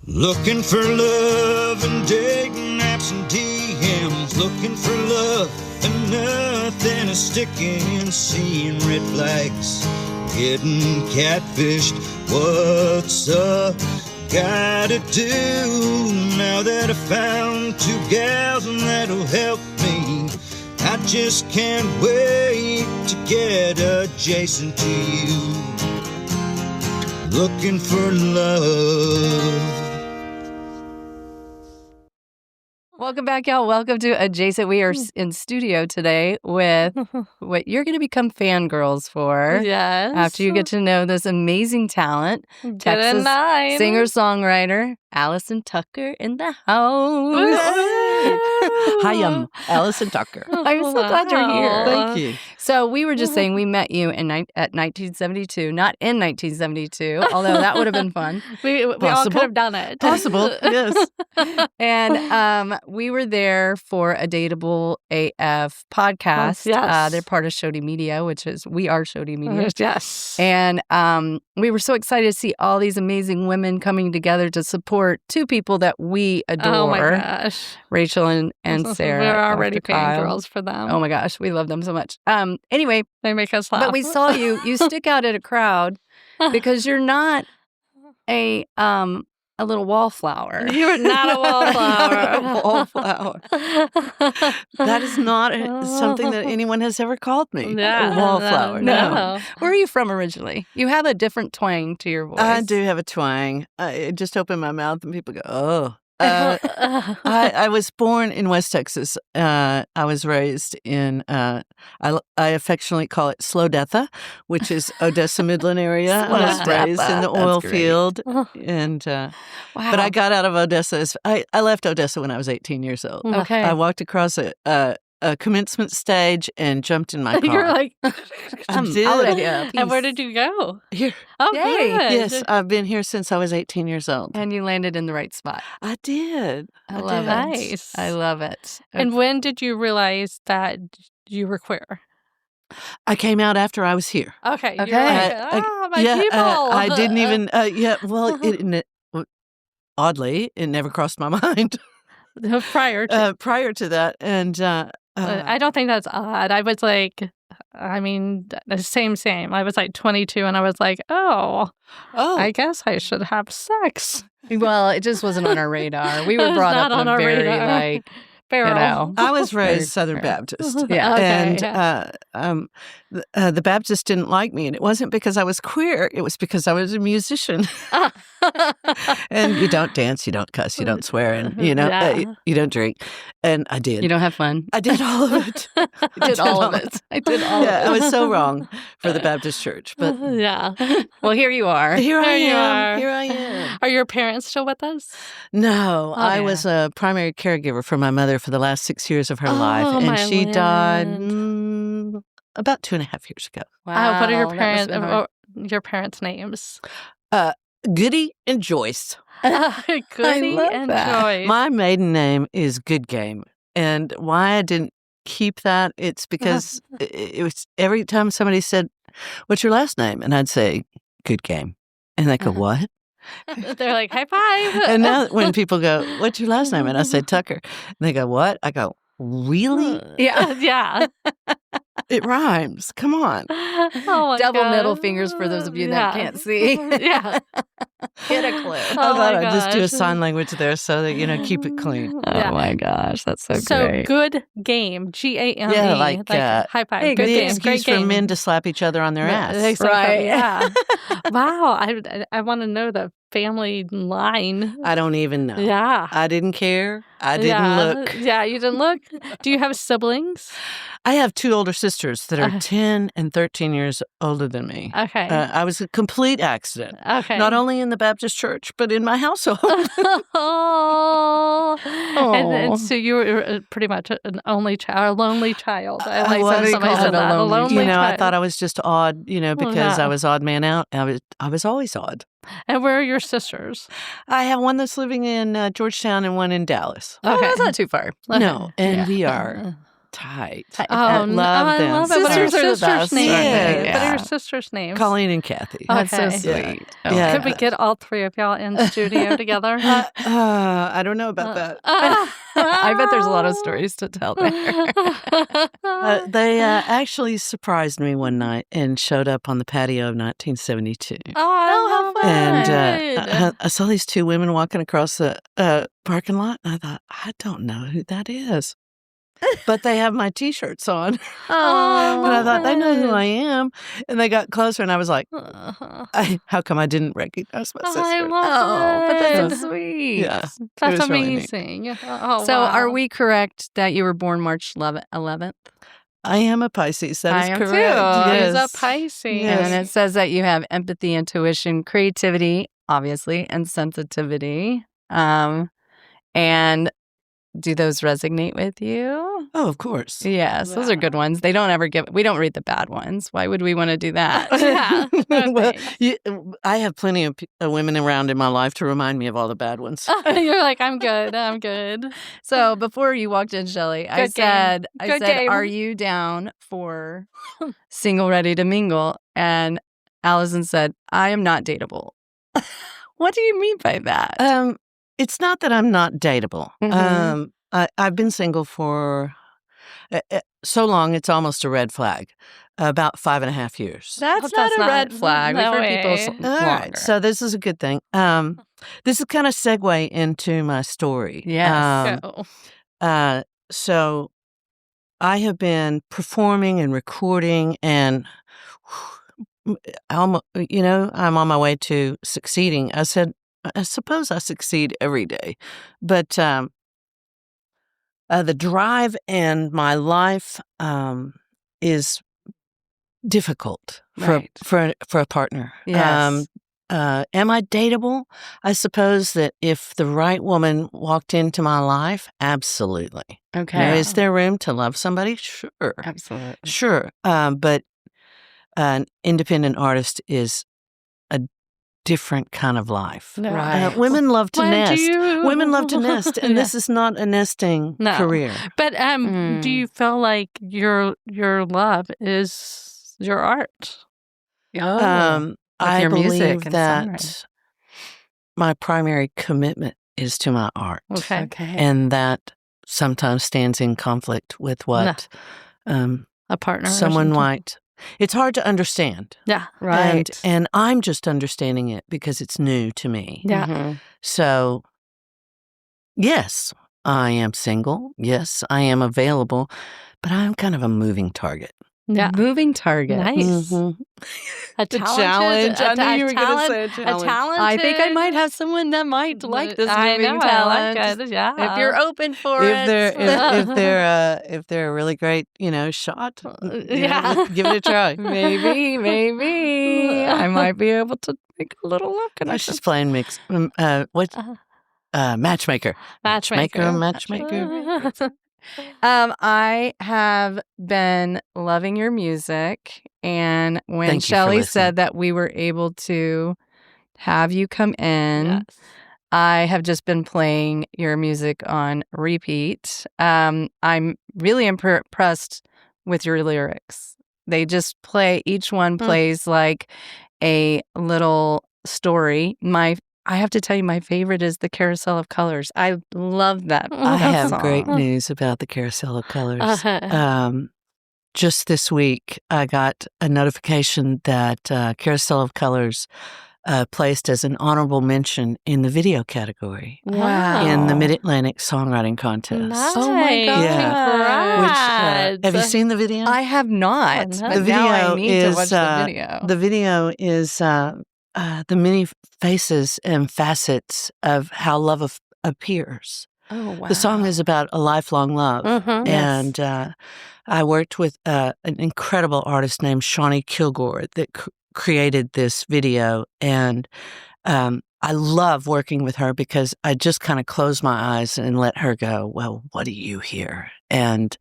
Looking for love and dating apps and DMs. Looking for love and nothing is sticking. Seeing red flags, getting catfished. What's up? Gotta do now that I found two gals and that'll help me. I just can't wait to get adjacent to you. Looking for love. Welcome back, y'all. Welcome to Adjacent. We are in studio today with what you're going to become fangirls for. Yes. After you get to know this amazing talent, Texas singer-songwriter Alison Tucker in the house. Hi, I'm Alison Tucker. I'm so glad you're here. Thank you. So we were just saying we met you at 1972, not in 1972, although that would have been fun. We all could have done it. Possible, yes. And we were there for a Dateable AF podcast. Yes. They're part of Shody Media, we are Shody Media. Yes. And we were so excited to see all these amazing women coming together to support two people that we adore. Oh my gosh. Rachel and Sarah. We're already Dr. Kyle. fangirls for them. Oh my gosh, we love them so much. Anyway, They make us laugh. but we saw you stick out at a crowd because you're not a little wallflower. You are not a wallflower. Not a wallflower. That is not something that anyone has ever called me. Yeah, A wallflower. no. Where are you from originally? You have a different twang to your voice. I do have a twang. I just open my mouth and people go, oh. I was born in West Texas. I was raised in, I affectionately call it Slodetha, which is Odessa Midland area. I was raised in the oil field. And, Wow. but I got out of Odessa. I left Odessa when I was 18 years old. Okay. I walked across a commencement stage and jumped in my car. You're like, I did. out of here. and where did you go? Here. Oh, Yay. good. Yes, I've been here since I was 18 years old. And you landed in the right spot. I did. I love it. Nice. I love it. And when did you realize that you were queer? I came out after I was here. Okay. Okay. You're like, my people. I didn't even. Oddly, it never crossed my mind Prior to. prior to that, and I don't think that's odd. I was like, the same. I was like 22 and I was like, I guess I should have sex. Well, it just wasn't on our radar. We were brought Not up on in a our very, radar. Feral. I was raised Very Southern fair. Baptist. Yeah. Okay. And the Baptists didn't like me, and it wasn't because I was queer. It was because I was a musician. And you don't dance, you don't cuss, you don't swear, and you don't drink. And I did. You don't have fun. I did all of it. I did all of it. I did all of it. I was so wrong for the Baptist church, but Yeah. Well, here you are. here I There you am. are. Here I am. Are your parents still with us? No, I yeah. was a primary caregiver for my mother for the last 6 years of her life, Oh, and my she died land. about 2.5 years ago. Wow. What are your that must have been hard. parents' names? Goody and Joyce. Goody love and that. Joyce. My maiden name is Good Game, and why I didn't keep that, it's because it was every time somebody said, "What's your last name?" and I'd say, "Good Game," and they go, "What?" They're like, high five. And now when people go, "What's your last name?" and I said Tucker, and they go, "What?" I go, "Really? Yeah. Yeah. It rhymes. Come on." Oh my Double God. middle fingers for those of you that can't see. Yeah. Get a clue. I Oh thought my I'd just do a gosh. sign language there so that, keep it clean. Yeah. Oh my gosh, that's so So great. good game. GAME. Yeah, like, high five. hey, good The game. excuse Great for game. men to slap each other on their ass. Exactly, Right. Yeah. Wow. I want to know the family line. I don't even know. Yeah. I didn't care. I didn't Yeah. look. Yeah, you didn't look. Do you have siblings? I have two older sisters that are 10 and 13 years older than me. Okay. I was a complete accident. Okay. Not only in the Baptist church, but in my household. Oh. And Aw. so you were pretty much an only child, a lonely child. I I like was when somebody called said a that. A lonely lonely I child. thought I was just odd, because yeah. I was odd man out. I was always odd. And where are your sisters? I have one that's living in Georgetown and one in Dallas. Oh, Okay. that's not too far. No, and Yeah. we are tight. Oh, I no, love I them. love it. What are your Sisters are the sisters' best, names? aren't they? What are Yeah. your sisters' names? Colleen and Kathy. That's so Okay. sweet. Yeah. Oh, Yeah. Could we get all three of y'all in studio together? I don't know about that. I bet there's a lot of stories to tell there. They actually surprised me one night and showed up on the patio of 1972. Oh, how And I saw these two women walking across the parking lot, and I thought, I don't know who that is. But they have my T-shirts on. Oh, And I thought, they know who I am. And they got closer, and I was like, how come I didn't recognize my sister? I love oh, but that's it. so sweet. Yeah. That's was really neat. amazing. Oh, So, are wow. we correct that you were born March 11th? I am a Pisces. That I is am correct. too. He's a Yes. Pisces. Yes. And it says that you have empathy, intuition, creativity, obviously, and sensitivity. And do those resonate with you? Oh, of course. Yes, those are good ones. They don't ever we don't read the bad ones. Why would we want to do that? Yeah. Well, Thanks. I have plenty of women around in my life to remind me of all the bad ones. You're like, I'm good. I'm good. So before you walked in, Shelly, I Good game. said, Good game. are you down for single ready to mingle? And Alison said, I am not dateable. What do you mean by that? It's not that I'm not dateable. Mhm. I've been single for so long, it's almost a red flag. About 5.5 years. That's not a red flag. No We've heard people way. All longer. right, so this is a good thing. This is kind of segue into my story. Yes. Go. So I have been performing and recording, and I'm on my way to succeeding. I suppose I succeed every day, but the drive and my life is difficult Right. for a partner. Yes. Am I dateable? I suppose that if the right woman walked into my life, absolutely. Okay. Is there room to love somebody? Sure. Absolutely. Sure. But an independent artist is a different kind of life. No. Right. Women love to When do nest. you- Women love to nest, and Yeah. this is not a nesting No. career. But do you feel like your love is your art? Oh. I your music believe and that songwriting. my primary commitment is to my art. Okay. Okay. And that sometimes stands in conflict with what A partner. or someone something. might. It's hard to understand. Yeah. right. And I'm just understanding it because it's new to me. Yeah. Mhm. So, yes, I am single. Yes, I am available, but I'm kind of a moving target. Yeah. Moving target. Nice. Mhm. A The talented, challenge. I knew you were going to talent- say a challenge. A talented. I think I might have someone that might like this I moving know, talent. I like it. Yeah. If you're open for If it. they're a really great, shot, Yeah. give it a try. maybe. I might be able to make a little love I was connection. just playing matchmaker. Matchmaker. I have been loving your music, and when Thank you for Shelly listening. said that we were able to have you come in, Yes. I have just been playing your music on repeat. I'm really impressed with your lyrics. They just each one plays like a little story. I have to tell you, my favorite is the Carousel of Colors. I love that. I have song. great news about the Carousel of Colors. Uh-huh. Just this week, I got a notification that Carousel of Colors placed as an honorable mention in the video category Wow. in the Mid-Atlantic Songwriting Contest. Nice. Oh my God. Congrats. Have you seen the video? I have not. The But now I video need to is, watch the video. The video is the many faces and facets of how love appears. Oh, wow. The song is about a lifelong love. Mhm. And I worked with an incredible artist named Shony Kilgore that created this video. And I love working with her because I just kind of close my eyes and let her go, well, what do you hear? And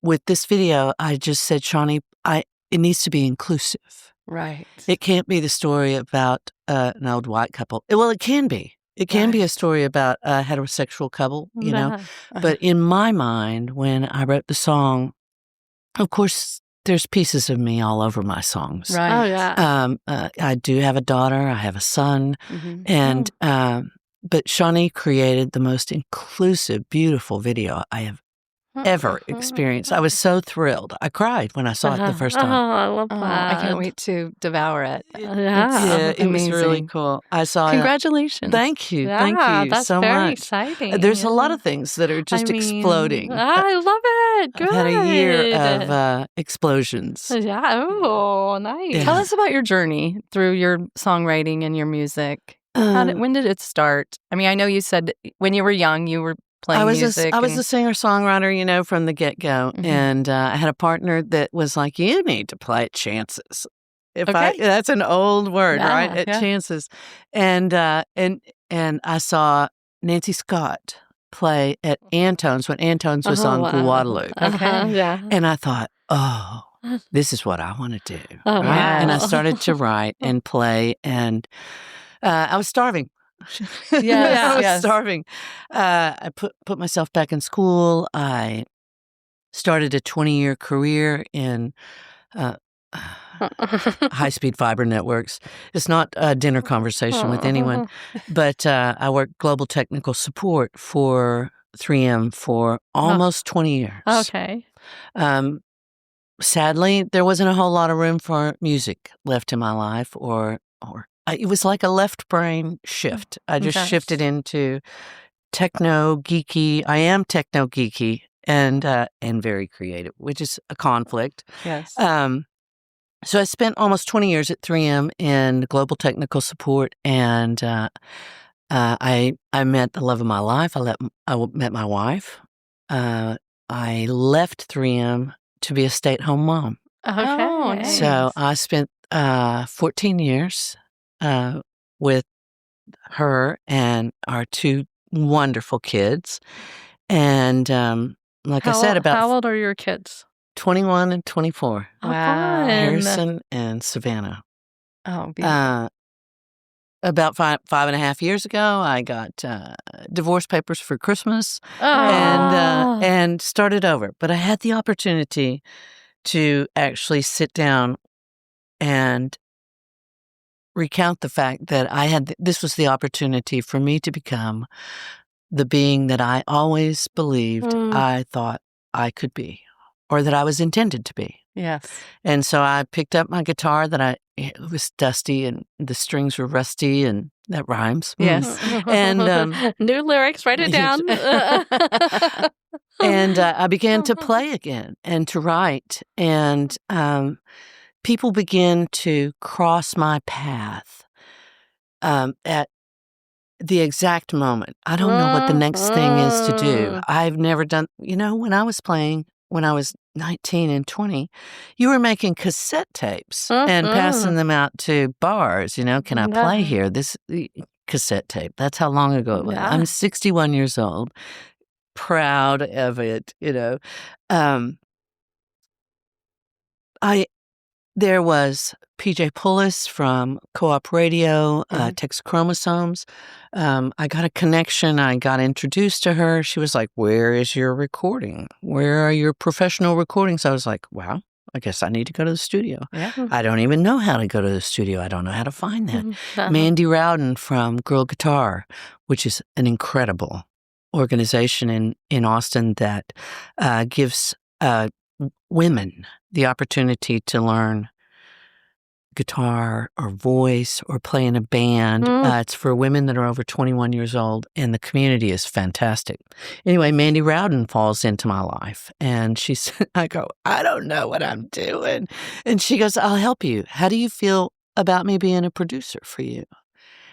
with this video, I just said, Shony, it needs to be inclusive. Right. It can't be the story about an old white couple. Well, it can be. It can be a Right. story about a heterosexual couple, Yeah. But in my mind, when I wrote the song, of course, there's pieces of me all over my songs. Oh, Right. yeah. I do have a daughter. I have a son. Mhm. And, but Shawnee created the most inclusive, beautiful video I have ever experienced. I was so thrilled. I cried when I saw it the first Oh, time. I love Oh, that. I can't wait to devour it. Yeah. It was really amazing. cool. I saw it. Congratulations. Thank you. Thank Yeah, you that's so very much. exciting. There's a lot Yeah. of things that are I just mean, exploding. I love it. Good. I've had a year of explosions. Yeah. Oh, nice. Yeah. Tell us about your journey through your songwriting and your music. When did it start? I mean, I know you said when you were young, you were playing music. I was a singer-songwriter, from the get-go, Mhm. and I had a partner that was like, "You need to play at chances." Okay. That's an old word, right? Yeah, At yeah. chances, and I saw Nancy Scott play at Antone's when Antone's was on wow. Guadalupe, Okay. Yeah. and I thought, "Oh, this is what I want to do." Oh, Right? And I wow. started to write and play, and I was starving. Yes, I was yes. starving. I put myself back in school. I started a 20-year career in uh, high-speed fiber networks. It's not a dinner conversation with anyone, but I worked global technical support for 3M for almost 20 years. Okay. Um, Sadly, there wasn't a whole lot of room for music left in my life, or it was like a left brain shift. I just Okay. shifted into techno geeky. I am techno geeky and very creative, which is a conflict. Yes. So I spent almost 20 years at 3M in global technical support, and I met the love of my life. I met my wife. I left 3M to be a stay-at-home mom. Okay. Oh, nice. So I spent 14 years with her and our two wonderful kids. And like I said, How about old are your kids? 21 and 24, Oh, Wow. fun. Harrison and Savannah. Oh, beautiful. About 5.5 years ago, I got divorce papers for Christmas Oh. and started over. But I had the opportunity to actually sit down and recount the fact that this was the opportunity for me to become the being that I always believed I thought I could be, or that I was intended to be. Yes. And so I picked up my guitar it was dusty and the strings were rusty, and that rhymes. Yes. And New lyrics, write it down. and I began to play again and to write, and people began to cross my path at the exact moment. I don't know what the next thing is to do. I've never done, when I was playing, when I was 19 and 20, you were making cassette tapes and passing them out to bars. Can I play here? This cassette tape. That's how long ago it was. Yeah. I'm 61 years old, proud of it. There was PJ Pullis from Co-op Radio, Tex Chromosomes. I got a connection. I got introduced to her. She was like, "Where is your recording? Where are your professional recordings?" I was like, "Wow, I guess I need to go to the studio." Yeah. I don't even know how to go to the studio. I don't know how to find that. Mandy Rowden from Girl Guitar, which is an incredible organization in Austin that gives women the opportunity to learn guitar or voice or play in a band. It's for women that are over 21 years old, and the community is fantastic. Anyway, Mandy Rowden falls into my life, and I go, "I don't know what I'm doing." And she goes, "I'll help you. How do you feel about me being a producer for you?"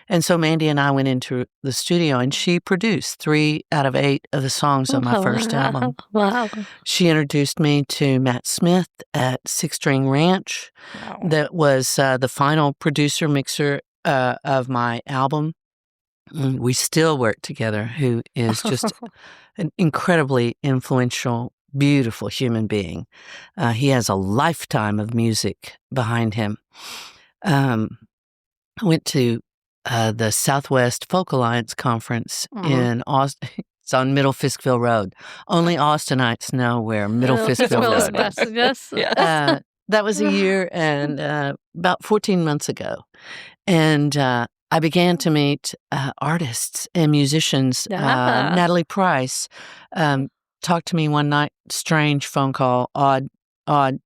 And so Mandy and I went into the studio, and she produced 3 out of 8 of the songs on my first album. Wow. She introduced me to Matt Smith at Six String Ranch. Wow. That was the final producer mixer of my album. We still work together, who is just an incredibly influential, beautiful human being. He has a lifetime of music behind him. I went to the Southwest Folk Alliance Conference Mhm. in Austin. It's on Middle Fiskville Road. Only Austinites know where Middle Fiskville Fiskville Road is. Yes. Yes. That was a year and about 14 months ago. And I began to meet artists and musicians. Yeah. Natalie Price talked to me one night, strange phone call, odd.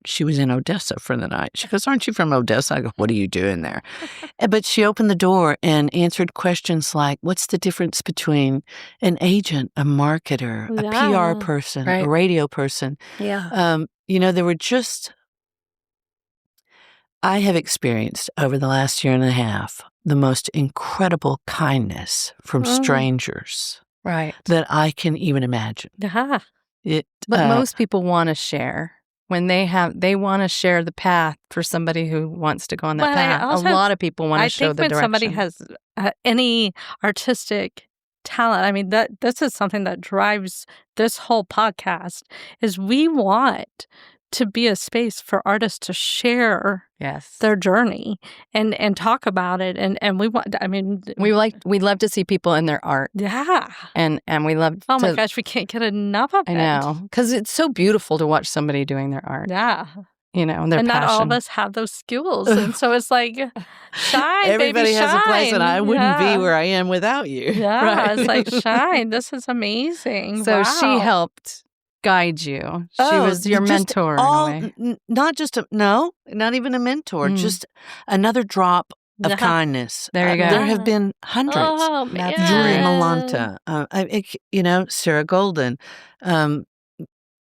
She was in Odessa for the night. She goes, "Aren't you from Odessa?" I go, "What are you doing there?" But she opened the door and answered questions like, what's the difference between an agent, a marketer, a Yeah. PR person, Right. a radio person? Yeah. There were just, I have experienced over the last year and a half the most incredible kindness from strangers Right. that I can even imagine. Yeah. But most people want to share. When they want to share the path for somebody who wants to go on that But I path. also- A lot of people want to I show think the when direction. somebody has any artistic talent, I mean, this is something that drives this whole podcast, is we want to be a space for artists to share Yes. their journey and talk about it. And we want, I mean, we love to see people in their art. yeah. And we love Oh my to, gosh, we can't get enough of it. I know. Because it's so beautiful to watch somebody doing their art. Yeah. And their And passion. not all of us have those skills. And so it's like, shine, Everybody baby, has a place, and shine. I wouldn't Yeah. be where I am without you. Yeah, Right? it's like, shine. This is amazing. So Wow. she helped guide you. She was your just mentor in a way. Not just not even a mentor, just another drop of Yeah. kindness. There you go. There have been hundreds. Oh, man. That's Julie great. Malanta, Sarah Golden,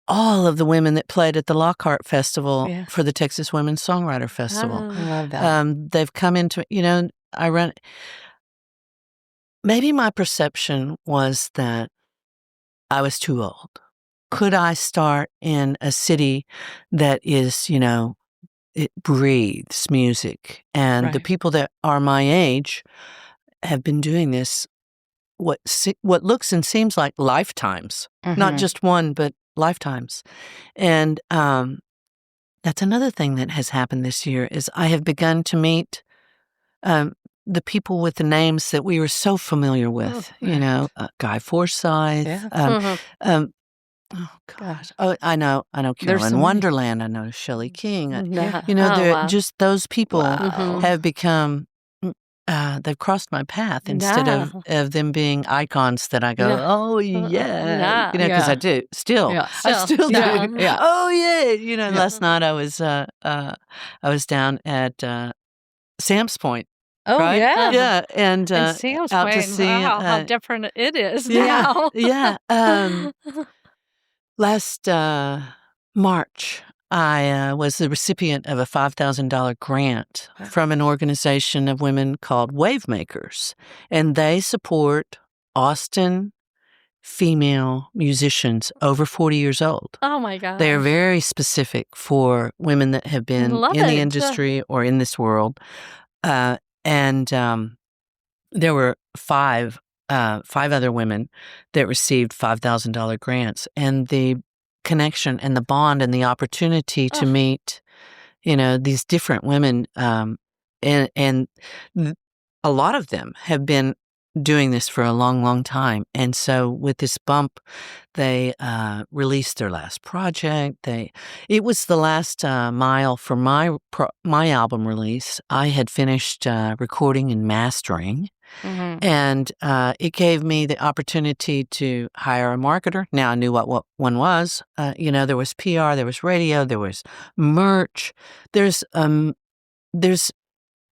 all of the women that played at the Lockhart Festival Yeah. for the Texas Women's Songwriter Festival. I love that. They've come into, maybe my perception was that I was too old. Could I start in a city that is, it breathes music, and the Right. people that are my age have been doing this what looks and seems like lifetimes, not Mhm. just one, but lifetimes. And that's another thing that has happened this year is I have begun to meet the people with the names that we were so familiar with, Guy Forsyth. Yeah. Mhm. Oh gosh! Oh, I know. There's Carolyn so many. Wonderland. I know Shelley King. Yeah. They're wow. just those people Wow. have become. They've crossed my path instead of them being icons that I go, Yeah. oh Yeah. yeah, because Yeah. I do still. Yeah. I still do. Yeah. Yeah. Oh yeah. Last night I was down at Sam's Point. Oh, Right? yeah. Yeah, and And Sam's out to Point, see. wow, how different it is yeah, now. yeah. Last March, I was the recipient of a $5,000 grant from an organization of women called Wave Makers, and they support Austin female musicians over 40 years old. Oh my gosh. They are very specific for women that have been Love in the it. industry or in this world. And there were five other women that received $5,000 grants, and the connection and the bond and the opportunity to meet, these different women, and a lot of them have been doing this for a long, long time. And so with this bump, they released their last project. It was the last mile for my album release. I had finished recording and mastering. Mhm. And it gave me the opportunity to hire a marketer. Now I knew what one was. There was PR, there was radio, there was merch. There's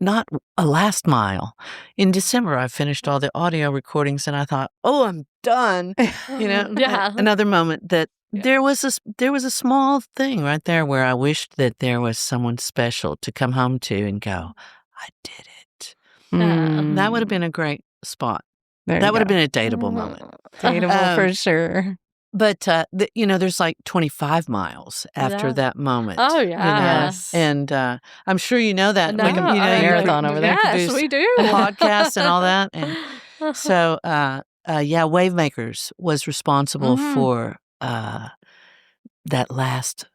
not a last mile. In December, I finished all the audio recordings, and I thought, "Oh, I'm done." Yeah. Another moment that there was a small thing right there where I wished that there was someone special to come home to and go, "I did it." Mm. That would have been a great spot. There you That would have go. been a dateable moment. Dateable for sure. But there's like 25 miles after Yeah. that moment. Oh, yeah. Yes. And I'm sure you know that. No, Like a I mean, marathon over there. Yes, produce we do. podcasts and all that. And so, Wave Makers was responsible Mhm. for that last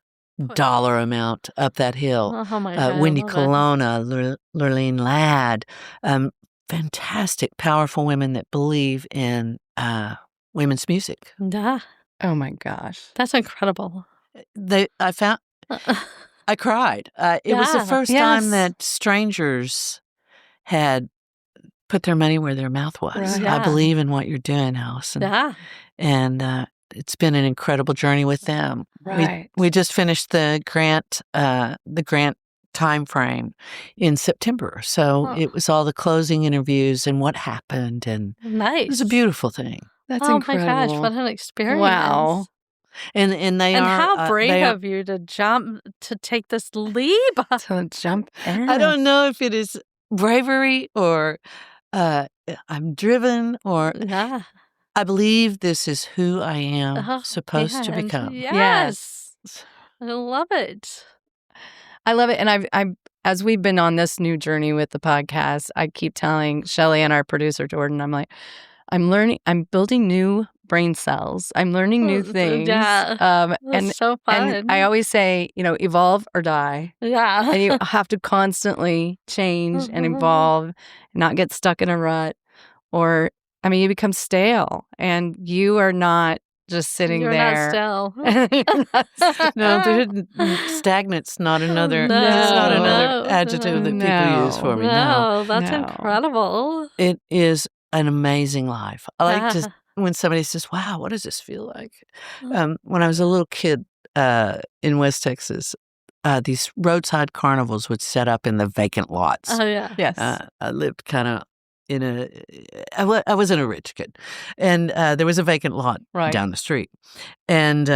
dollar amount up that hill. Oh my God. Wendy I love that. Colonna, Lurleen Ladd, fantastic, powerful women that believe in women's music. Yeah, Oh my gosh. that's incredible. I cried. It was the Yeah. first time that strangers had put their money where their mouth was. Right. Yeah. I believe in what you're doing, Alison. Yeah. And it's been an incredible journey with them. Right. We just finished the grant time frame in September. So it was all the closing interviews and what happened, and Nice. it was a beautiful thing. That's oh incredible. my gosh, what an experience. Wow. And they And are how brave they are- of you to jump, to take this leap. To jump in. I don't know if it is bravery or I'm driven, or Yeah. I believe this is who I am supposed to and become. Yes. I love it. I love it. And I've as we've been on this new journey with the podcast, I keep telling Shelly and our producer Jordan, I'm like, I'm building new brain cells. I'm learning new things. Yeah. And That's so fun. and I always say, evolve or die. yeah. And you have to constantly change and evolve, and not get stuck in a rut. Or, you become stale, and you are not just sitting You're there. not still. No, stagnant's not another. No. It's not No. another adjective that people use for me. No, No, that's No. incredible. it is an amazing life. I like to when somebody says, "Wow, what does this feel like?" When I was a little kid in West Texas, these roadside carnivals would set up in the vacant lots. Oh, yeah. Yes. I lived kind of I wasn't a rich kid, and there was a vacant lot Right. down the street, and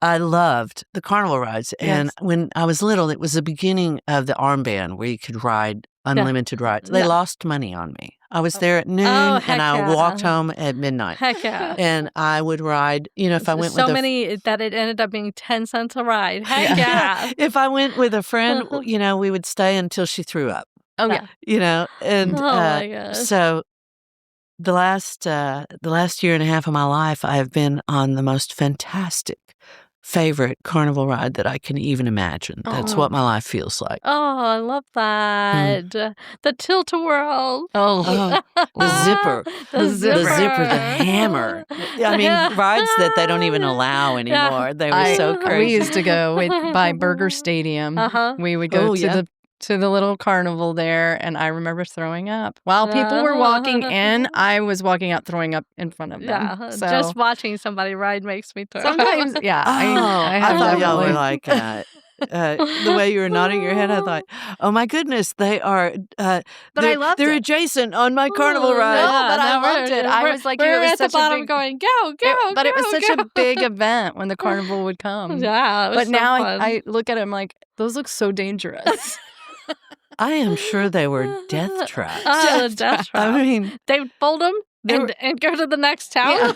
I loved the carnival rides. And Yes. when I was little, it was the beginning of the armband where you could ride unlimited rides. They Yeah. lost money on me. I was there at noon, heck and I yeah. walked home at midnight. Heck yeah. And I would ride, if I went so with many that it ended up being 10 cents a ride. Heck yeah. if I went with a friend, we would stay until she threw up. Oh, yeah. And Oh my gosh. so the last year and a half of my life, I have been on the most fantastic favorite carnival ride that I can even imagine. That's what my life feels like. Oh, I love that. The tilt-a-whirl. Oh, The zipper. The The zipper, the hammer. I mean, rides that they don't even allow anymore. They were so we crazy. used to go by Burger Stadium. Uh-huh. We would go Oh, yeah. to the little carnival there, and I remember throwing up. While people were walking in, I was walking out throwing up in front of them. Yeah, So just watching somebody ride makes me throw up. sometimes, yeah. I I have thought y'all were definitely- like the way you were nodding your head. I thought, oh my goodness, they are. But I loved they're it. adjacent on my carnival ride. No, but I we're- loved it. I we're- was like, we're it was at the such a bottom big- going, go, but it was go, such go. a big event when the carnival would come. Yeah, it was But so now fun. I look at it, I'm like, those look so dangerous. I am sure they were death traps. Oh, the death trap. I mean, They fold them They were- and go to the next town.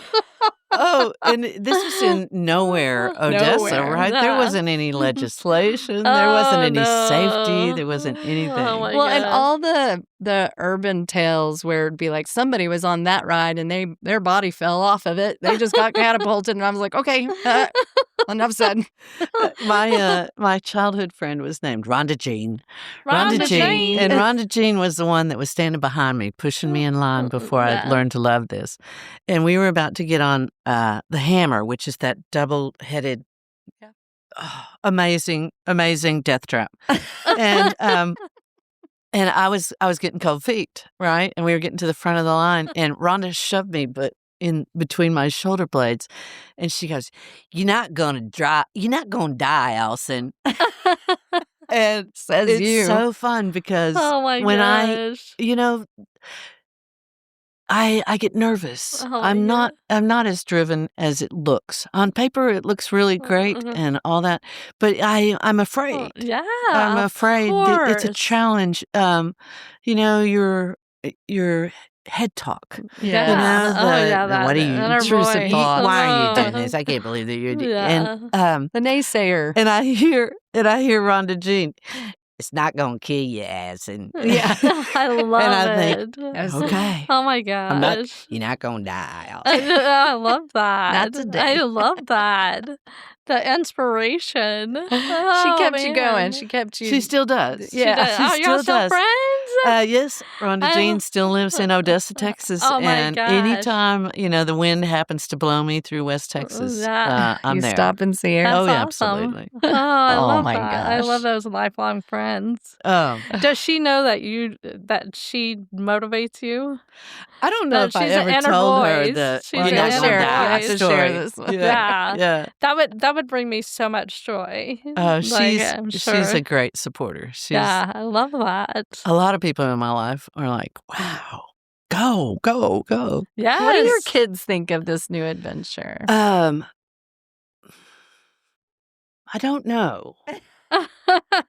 and this was in nowhere, Odessa, Nowhere. right? There Yeah. wasn't any legislation. There wasn't any no. safety. There wasn't anything. Oh, my Well, and gosh. all the urban tales where it'd be like somebody was on that ride and their body fell off of it. They just got catapulted, and I was like, okay, enough said. My childhood friend was named Rhonda Jean. Rhonda Jean. And Rhonda Jean was the one that was standing behind me, pushing me in line before I Yeah. learned to love this. And we were about to get on the hammer, which is that double-headed, amazing death trap. And and I was getting cold feet, right? And we were getting to the front of the line, and Rhonda shoved me, but in between my shoulder blades, and she goes, "You're not gonna die, Alison." And Says it's you. so fun because Oh my when gosh. I get nervous. Oh my I'm not as driven as it looks. On paper it looks really great and all that, but I'm afraid. Yeah. I'm of afraid that it's a course. challenge. Your head talk. Yeah. Yeah. What are you and her intrusive voice. thoughts. Why are you doing this? I can't believe that you're doing. Yeah. And The naysayer. and I hear Rhonda Jean. It's not gonna kill your ass, and Yeah. I love I it. think, Yes. okay, Oh my gosh. you're not gonna die. Alison. I love that. Not today. I love that. The inspiration. She kept you going. She kept you. She still does. Yeah. She y'all still friends? Yes, Rhonda Jean still lives in Odessa, Texas. Oh, my and gosh. anytime, the wind happens to blow me through West Texas, I'm you there. stop and see her. That's yeah, awesome. absolutely. Oh, I Oh, love my that. I gosh. love those lifelong friends. Oh, Does she know that she motivates you? I don't know That if I she's an ever inner told her voice. that. She's You're an not inner gonna die. voice. You have to Story. share this one. Yeah. That would bring me so much joy. I'm sure. She's a great supporter. Yeah, I love that. A lot of people in my life are like, wow, go, go, go. Yes. What do your kids think of this new adventure? I don't know.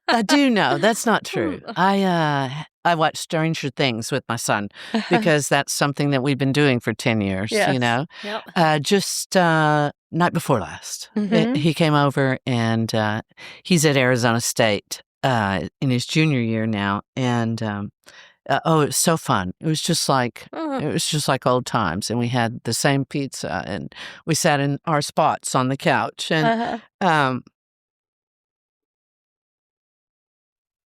I do know. That's not true. I watch Stranger Things with my son because that's something that we've been doing for 10 years, Yes. Yep. Just night before last, Mhm. he came over and he's at Arizona State in his junior year now. And it was so fun. It was just like old times. And we had the same pizza and we sat in our spots on the couch. And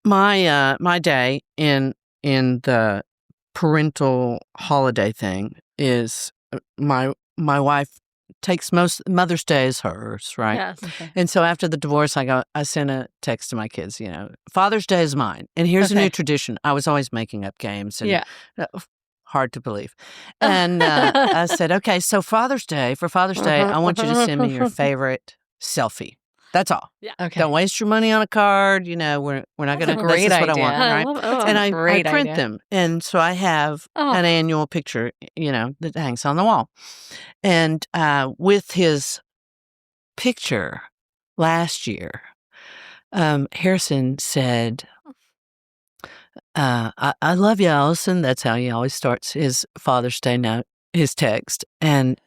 my day in the parental holiday thing is my wife takes most Mother's Day is hers, right? Yes. And so after the divorce, I sent a text to my kids, Father's Day is mine. And here's a new tradition. I was always making up games and hard to believe. And I said, okay, so for Father's Day, I want you to send me your favorite selfie. That's all. Yeah. Okay. Don't waste your money on a card. We're not going to. a great This is what I idea. want, right? love And I great print idea. them, and so I have an annual picture, that hangs on the wall. And with his picture last year, Harrison said, I love you, Alison. That's how he always starts his Father's Day note, his text. And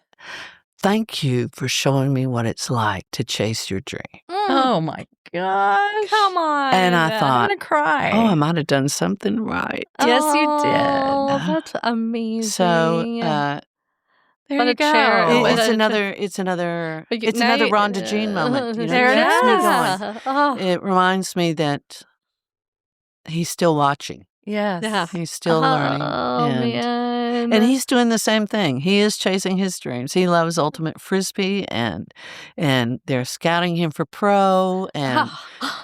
thank you for showing me what it's like to chase your dream. Oh my gosh. Come on. And I I'm thought, gonna cry. oh, I might have done something right. Yes, you Oh, did. that's amazing. So There What you a go. chair. it's But another But it's now another you- Rhonda Jean moment. There it it gets me going. Yeah. Oh, It reminds me that he's still watching. Yes. Yeah. He's still learning. Oh, man. And he's doing the same thing. He is chasing his dreams. He loves ultimate frisbee, and they're scouting him for pro. And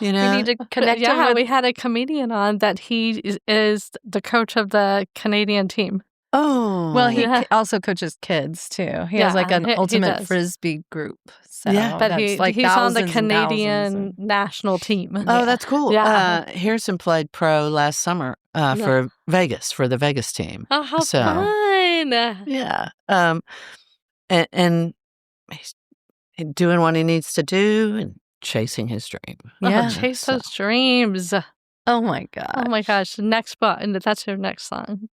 We need to connect him Yeah, with we had a comedian on that he is the coach of the Canadian team. oh, Well, he Yeah. also coaches kids too. He has like Yeah, an he ultimate does. frisbee group. So Yeah. But that's he's like on the thousands and Canadian thousands national team. Oh, that's cool. Yeah. Harrison played pro last summer for Vegas, for the Vegas team. Oh, how So- fun. Yeah. And he's doing what he needs to do and chasing his dream. Yeah. Oh, chase So- those dreams. Oh my god. Oh my gosh. Next button. That's your next song.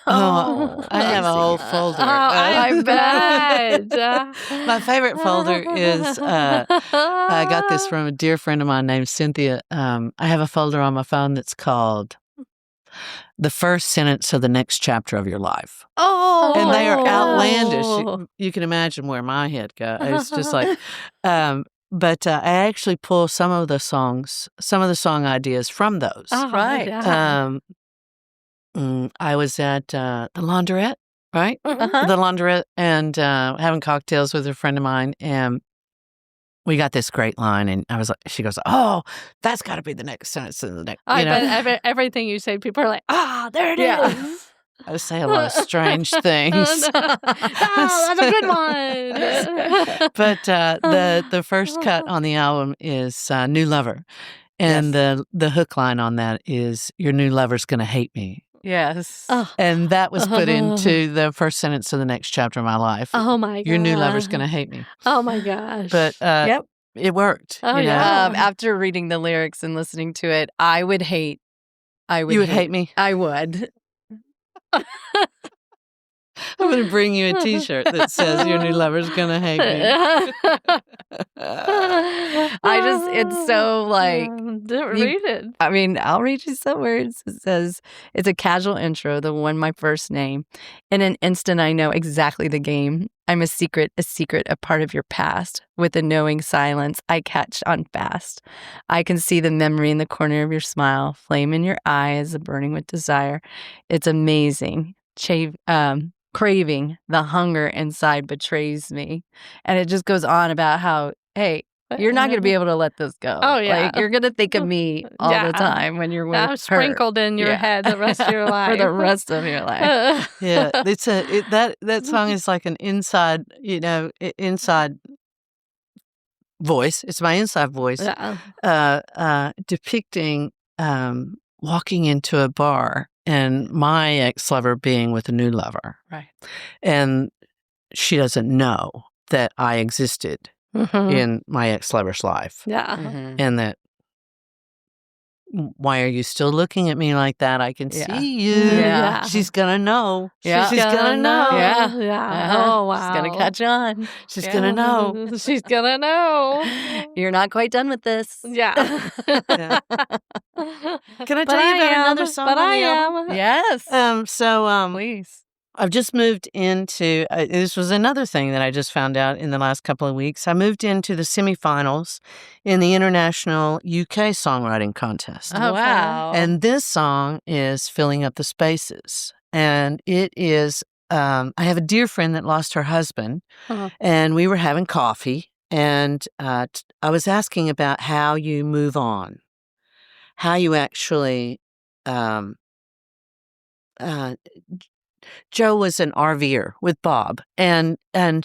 Oh, I have a whole folder. Oh, I bet. My favorite folder is I got this from a dear friend of mine named Cynthia. I have a folder on my phone that's called The First Sentence of the Next Chapter of Your Life. Oh. And they are outlandish. You can imagine where my head goes. It's just like, but I actually pull some of the song ideas from those. Oh, Right. Yeah. I was at the laundrette, right? Uh-huh. The laundrette, and having cocktails with a friend of mine, and we got this great line, and I was like, she goes, "Oh, that's got to be the next sentence in the next." I bet everything you say, people are like, there it is. Yeah. I say a lot of strange things. Oh, that's a good one. But the first cut on the album is "New Lover," and the hook line on that is "Your new lover's gonna hate me." Yes. Oh. And that was put into the first sentence of the next chapter of my life. Oh my god. Your new lover's gonna hate me. Oh my gosh. But Yep. it worked. Oh, you know? yeah. After reading the lyrics and listening to it, I would hate. You would hate me. I would. I'm going to bring you a T-shirt that says "Your new lover's gonna hate me." It's so like. Read it. I mean, I'll read you some words. It says, it's a casual intro, the one my first name. In an instant, I know exactly the game. I'm a secret, a part of your past. With a knowing silence, I catch on fast. I can see the memory in the corner of your smile, flame in your eye as a burning with desire. It's amazing. Craving, the hunger inside betrays me. And it just goes on about how, hey, you're not going to be able to let this go. Oh, yeah. Like, you're going to think of me all the time when you're with her. Sprinkled in your head the rest of your life. For the rest of your life. Yeah, that song is like an inside, inside voice. It's my inside voice, depicting walking into a bar and my ex-lover being with a new lover. Right. And she doesn't know that I existed in my ex-lover's life. Yeah. Mm-hmm. And that, why are you still looking at me like that? I can see you. Yeah. She's going to know. Yeah. She's going to know. Yeah. Yeah. Oh, wow. She's going to catch on. She's going to know. She's going to know. You're not quite done with this. Yeah. Yeah. Can I tell you about another song on the album? Yes. Please. I've just moved into, this was another thing that I just found out in the last couple of weeks. I moved into the semifinals in the International UK Songwriting Contest. Oh, wow. And this song is Filling Up the Spaces. And it is, I have a dear friend that lost her husband, and we were having coffee, and I was asking about how you move on, how you actually, Joe was an RVer with Bob, and I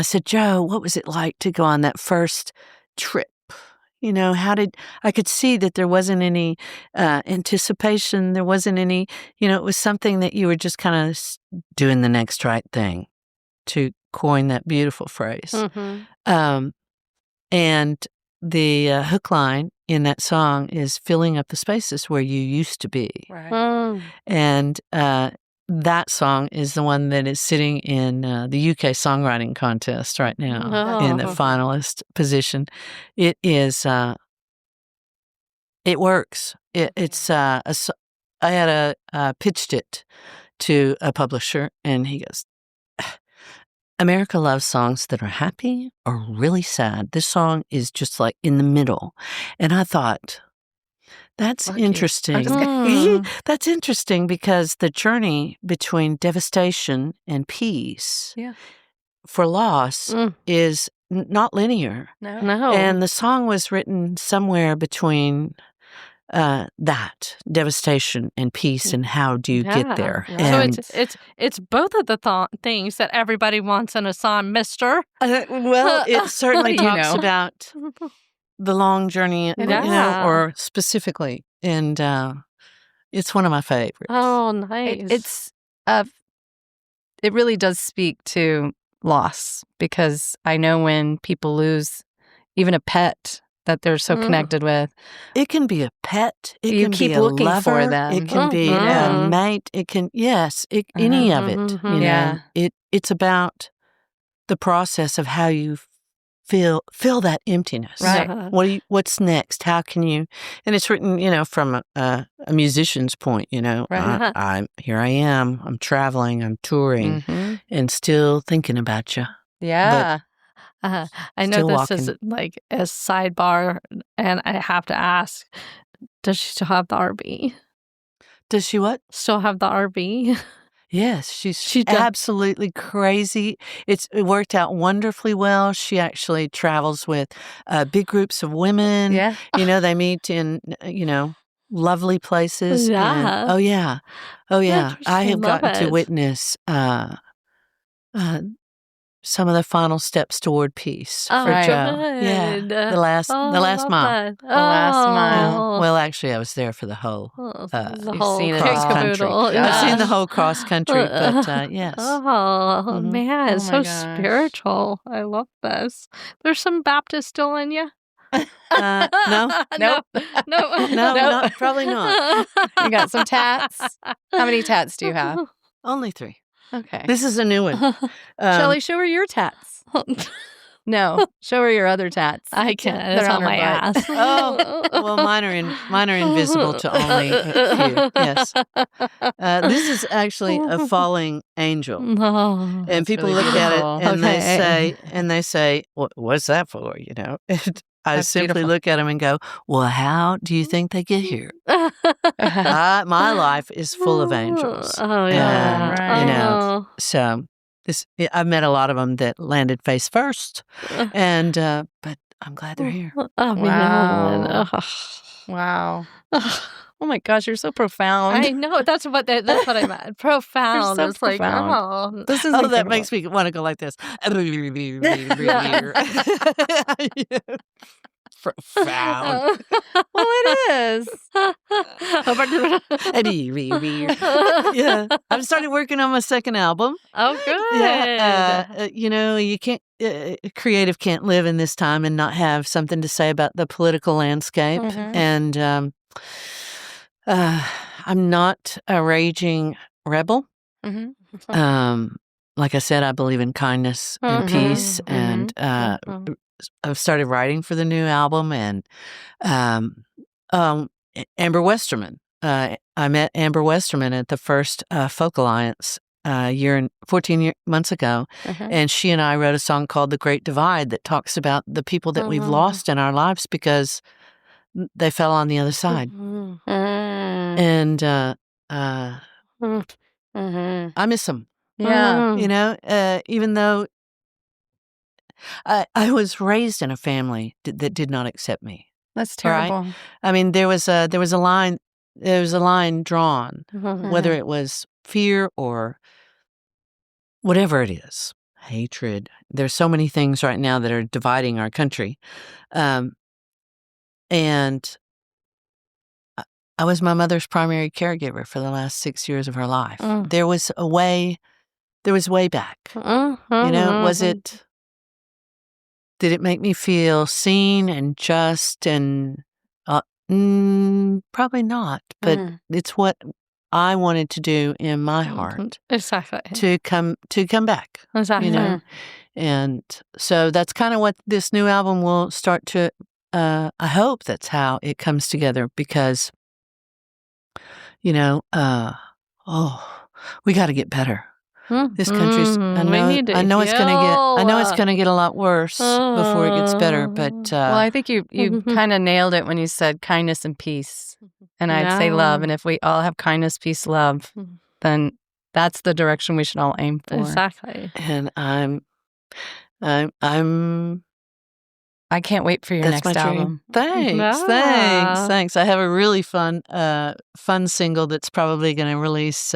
said, Joe, what was it like to go on that first trip? I could see that there wasn't any anticipation. There wasn't any, it was something that you were just kind of doing the next right thing, to coin that beautiful phrase. And the hook line in that song is filling up the spaces where you used to be. Right. And that song is the one that is sitting in the UK Songwriting Contest right now in the finalist position. It is, it works. I had pitched it to a publisher, and he goes, America loves songs that are happy or really sad. This song is just like in the middle. And I thought, that's interesting. That's interesting because the journey between devastation and peace for loss is not linear. No. And the song was written somewhere between that devastation and peace, and how do you get there? Yeah. So it's both of the things that everybody wants in a song, Mister. Well, it certainly talks about the long journey, or specifically, and it's one of my favorites. Oh, nice! It really does speak to loss, because I know when people lose even a pet that they're so connected with. It can be a pet. It you can keep be a looking lover. for them. It can be a mate. It can, any of it. Yeah. It's about the process of how you fill that emptiness. Right. What's next? How can you? And it's written, from a musician's point. Right. Here I am. I'm traveling. I'm touring, and still thinking about you. Yeah. I know this is like a sidebar, and I have to ask, does she still have the RV? Does she what? Still have the RV? Yes, she's absolutely crazy. It worked out wonderfully well. She actually travels with big groups of women. Yeah. They meet in, lovely places. Yeah. And, oh, yeah. I have gotten to witness some of the final steps toward peace for Joe. Yeah, the last mile. The last mile. Well, actually, I was there for the whole seen it. cross country. I've seen the whole cross country, but yes. Oh man, it's so my gosh. spiritual. I love this. There's some Baptist still in you. No, Nope. No, probably not. You got some tats? How many tats do you have? Only 3. Okay. This is a new one. Shelly, show her your tats. No, show her your other tats. I can't. They're It's on her my butt. ass. Oh, well, mine are invisible to only a few. Yes. This is actually a falling angel. No. And That's people really look at it beautiful. and they say, what's that for? And I That's simply beautiful. look at them and go, well, how do you think they get here? My life is full of angels. Oh, yeah. And, Right. so I've met a lot of them that landed face first. And, but I'm glad they're here. Oh, man. Wow. Ugh. Wow. Ugh. Oh my gosh, you're so profound. I know. That's what I meant. Profound. so It's like, profound. oh. This is Oh, that incredible. makes me want to go like this. Profound. Well, it is. Yeah, I've started working on my second album. Oh, good. Yeah, you can't. Creative can't live in this time and not have something to say about the political landscape. Mhm. And I'm not a raging rebel. Mhm. Like I said, I believe in kindness and Mhm, peace, and mhm. I've started writing for the new album, and Amber Westerman. I met Amber Westerman at the first Folk Alliance 14 months ago, Mhm. and she and I wrote a song called "The Great Divide" that talks about the people that we've lost in our lives because they fell on the other side, Mhm. Mm. and Mhm. I miss them. Mhm. Even though I was raised in a family that did not accept me. That's All right? terrible. I mean, there was a line drawn, whether Mhm. it was fear or whatever it is, hatred. There's so many things right now that are dividing our country, and I was my mother's primary caregiver for the last 6 years of her life. Mm. There was way back. Was it? Did it make me feel seen and just and probably not, but Mm. it's what I wanted to do in my heart Exactly. to come back, Exactly. and so that's kind of what this new album will start to. I hope that's how it comes together because, we got to get better. This country's. I know it's gonna get a lot worse before it gets better. But Well, I think you kind of nailed it when you said kindness and peace, and I'd say love. And if we all have kindness, peace, love, then that's the direction we should all aim for. Exactly. And I'm. I can't wait for your That's next my dream. album. Thanks. I have a really fun single that's probably going to release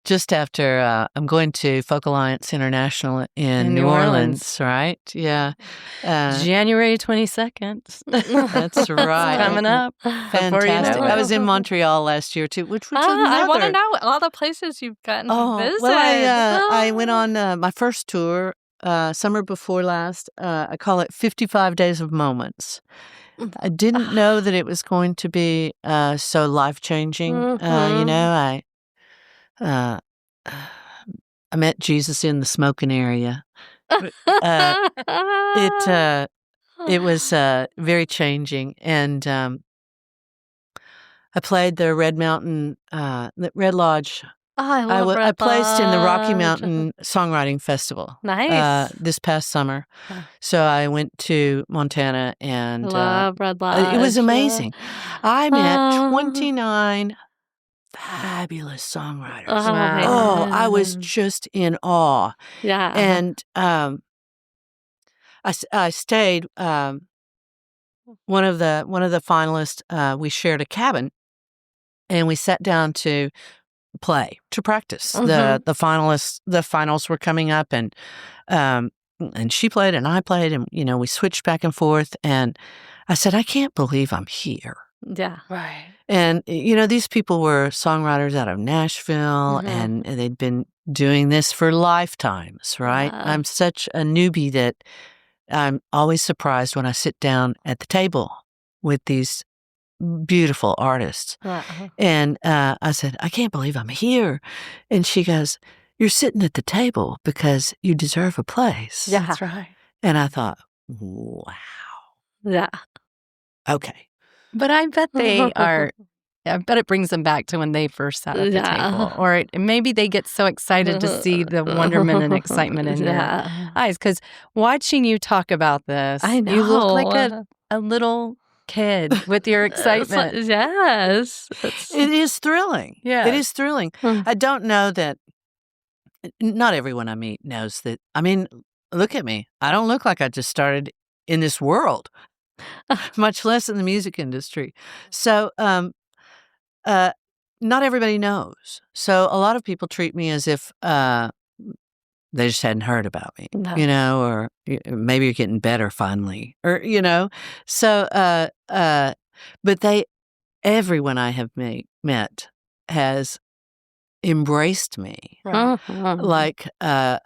just after I'm going to Folk Alliance International in New Orleans, right? Yeah. January 22nd. That's right. Coming up. Fantastic. I was in Montreal last year too, which was another. I want to know all the places you've gotten to visit. Well, I went on my first tour summer before last. I call it 55 Days of Moments. I didn't know that it was going to be so life-changing. I met Jesus in the smoking area. It was very changing, and I played the Red Lodge. Oh, I love Red I placed in the Rocky Lodge. Mountain Songwriting Festival. Nice. This past summer. So I went to Montana and love Red Lodge. it was amazing. I met 29 fabulous songwriters. Wow. I was just in awe. Yeah. And I stayed. One of the finalists. We shared a cabin, and we sat down to practice. The finals were coming up, and she played and I played, and we switched back and forth. And I said, I can't believe I'm here. Yeah. Right. And these people were songwriters out of Nashville, and they'd been doing this for lifetimes, right? Wow. I'm such a newbie that I'm always surprised when I sit down at the table with these beautiful artists. And I said, I can't believe I'm here. And she goes, you're sitting at the table because you deserve a place. Yeah. That's right. And I thought, wow, Yeah. okay. But I bet they are. I bet it brings them back to when they first sat at the table. Or maybe they get so excited to see the wonderment and excitement in their eyes. Because watching you talk about this, I know. you look like a little kid with your excitement. Yes. It is thrilling. Yeah. It is thrilling. I don't know that not everyone I meet knows that. I mean, look at me. I don't look like I just started in this world, much less in the music industry. So, not everybody knows. So a lot of people treat me as if they just hadn't heard about me, No. or maybe you're getting better finally, or So, but everyone I have met has embraced me Right. like an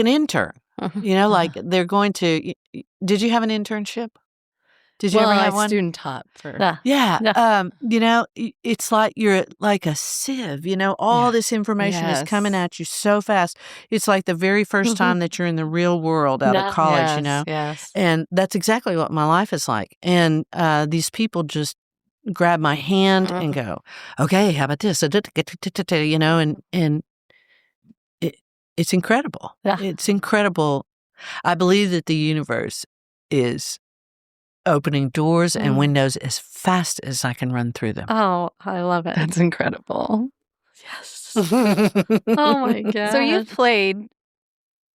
intern. Like they're going to. Did you have an internship? Did you ever have one? Student taught for. Yeah. It's like you're like a sieve, all this information is coming at you so fast. It's like the very first time that you're in the real world out of college, Yes. And that's exactly what my life is like. And these people just grab my hand and go, okay, how about this? And it's incredible. Yeah. It's incredible. I believe that the universe is opening doors and windows as fast as I can run through them. Oh, I love it. That's incredible. Yes. Oh my God. So you've played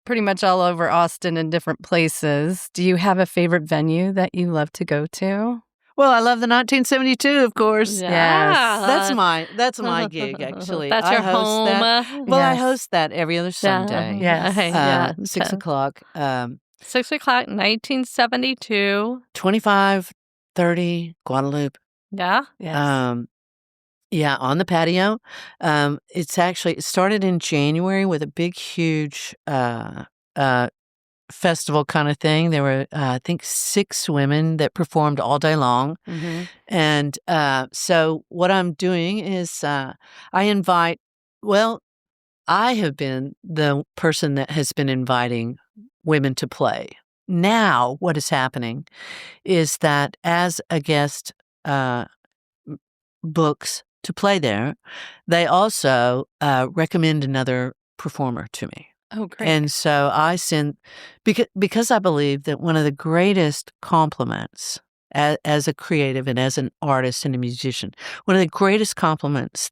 pretty much all over Austin in different places. Do you have a favorite venue that you love to go to? Well, I love the 1972, of course. Yeah. That's my gig, actually. That's your I host home. That. Well, I host that every other Sunday. Yes. 6 o'clock. 6 o'clock, 1972. 2530 Guadalupe. Yeah. Yes. On the patio. It started in January with a big, huge festival kind of thing. There were, I think, 6 women that performed all day long. Mm-hmm. And so what I'm doing is I have been the person that has been inviting women to play. Now, what is happening is that as a guest books to play there, they also recommend another performer to me. Oh, great. And so I send, because I believe that one of the greatest compliments as a creative and as an artist and a musician, one of the greatest compliments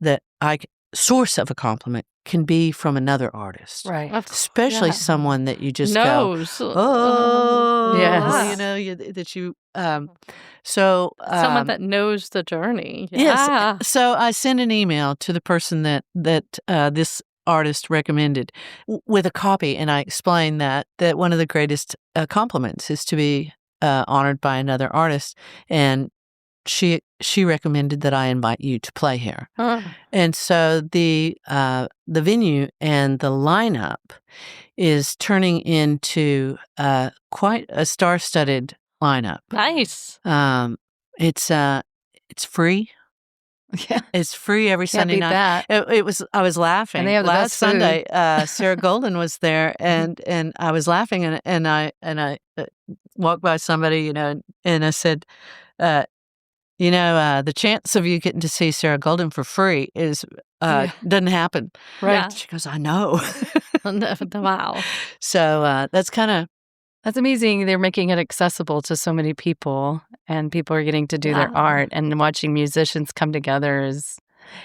source of a compliment can be from another artist. Right. Especially someone that you just knows. go, oh, Yes. Someone that knows the journey. Yeah. Yes. So I send an email to the person that this artist recommended with a copy, and I explain that one of the greatest compliments is to be honored by another artist, and she recommended that I invite you to play here. And so the venue and the lineup is turning into quite a star-studded lineup. Nice. It's free. Yeah. It's free every Sunday night. That. I was laughing. And they have the Last best food. Sunday, Sarah Golden was there, and I was laughing, and I walked by somebody, and I said, the chance of you getting to see Sarah Golden for free doesn't happen. Right. Yeah. She goes, I know. Wow. So That's amazing. They're making it accessible to so many people, and people are getting to do their art, and watching musicians come together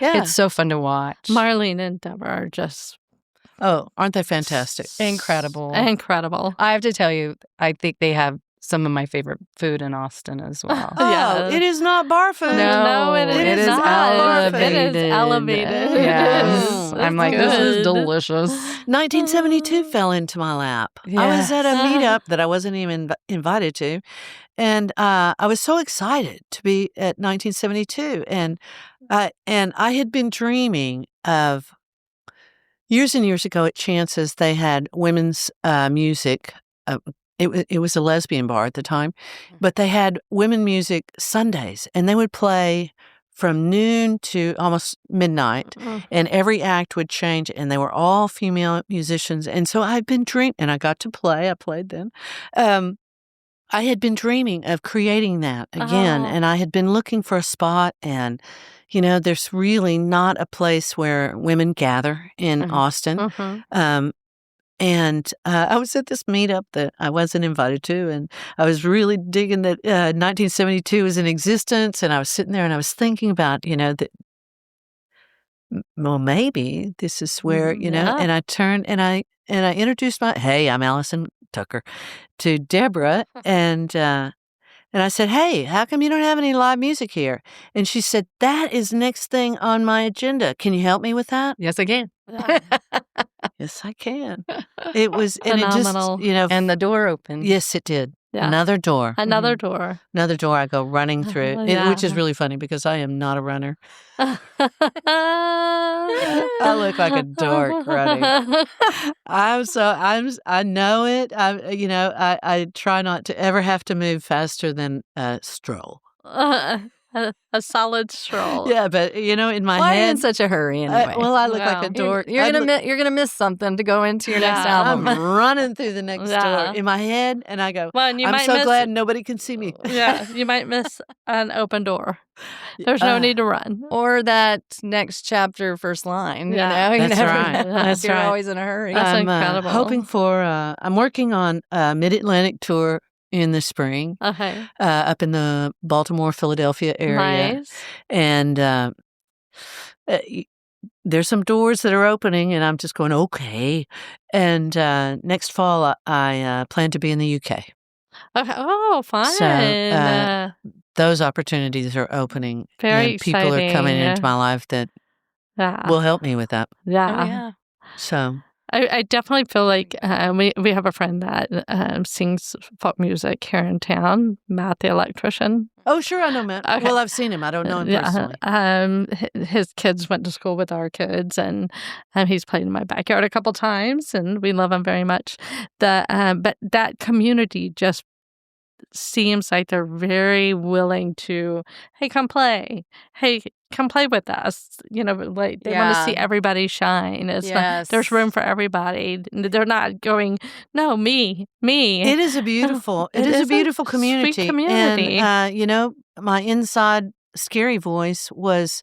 it's so fun to watch. Marlene and Deborah are just aren't they fantastic? Incredible. I have to tell you, I think they have some of my favorite food in Austin as well. Yeah. It is not bar food. No, it is not. It is elevated. Yes. I'm like, this is delicious. 1972 fell into my lap. Yes. I was at a meetup that I wasn't even invited to, and I was so excited to be at 1972. And I had been dreaming of years and years ago at Chance's. They had women's music. It was a lesbian bar at the time, but they had women music Sundays, and they would play from noon to almost midnight, and every act would change, and they were all female musicians. And so I'd been dreaming, and I got to play. I played then. I had been dreaming of creating that again, and I had been looking for a spot, and there's really not a place where women gather in Austin. And I was at this meetup that I wasn't invited to, and I was really digging that 1972 was in existence, and I was sitting there and I was thinking about, that, well, maybe this is where, and I turned and I introduced hey, I'm Alison Tucker, to Deborah, and I said, hey, how come you don't have any live music here? And she said, that is next thing on my agenda. Can you help me with that? Yes, I can. Yes, I can. It was phenomenal. And it just, And the door opened. Yes, it did. Yeah. Another door. Another door. Another door I go running through, which is really funny because I am not a runner. I look like a dork running. I know it. I try not to ever have to move faster than a stroll. A solid stroll. Yeah, but in my Why head, in such a hurry anyway? I look like a dork. You're gonna miss something to go into your next album. I'm running through the next door in my head, and I go, well, and I'm so glad nobody can see me. Yeah, you might miss an open door. There's no need to run. Or that next chapter, first line. Yeah, you that's never right. know. That's You're right. always in a hurry. That's I'm incredible. hoping for. I'm working on a Mid-Atlantic tour in the spring, Okay. up in the Baltimore, Philadelphia area, Nice. and there's some doors that are opening, and I'm just going, okay. And next fall, I plan to be in the UK. Okay. Oh, fun. So those opportunities are opening. Very and people are coming exciting. into my life that will help me with that. Oh, Yeah. yeah. So I definitely feel like we have a friend that sings folk music here in town, Matt the electrician. oh, sure, I know Matt. Okay. Well, I've seen him. I don't know him personally. His kids went to school with our kids, and he's played in my backyard a couple times, and we love him very much. But that community just seems like they're very willing to, hey, come play. Hey, come play with us. Like they want to see everybody shine. It's not, there's room for everybody. They're not going, no, me. It is a beautiful, it is a beautiful community. Sweet community. And, my inside scary voice was,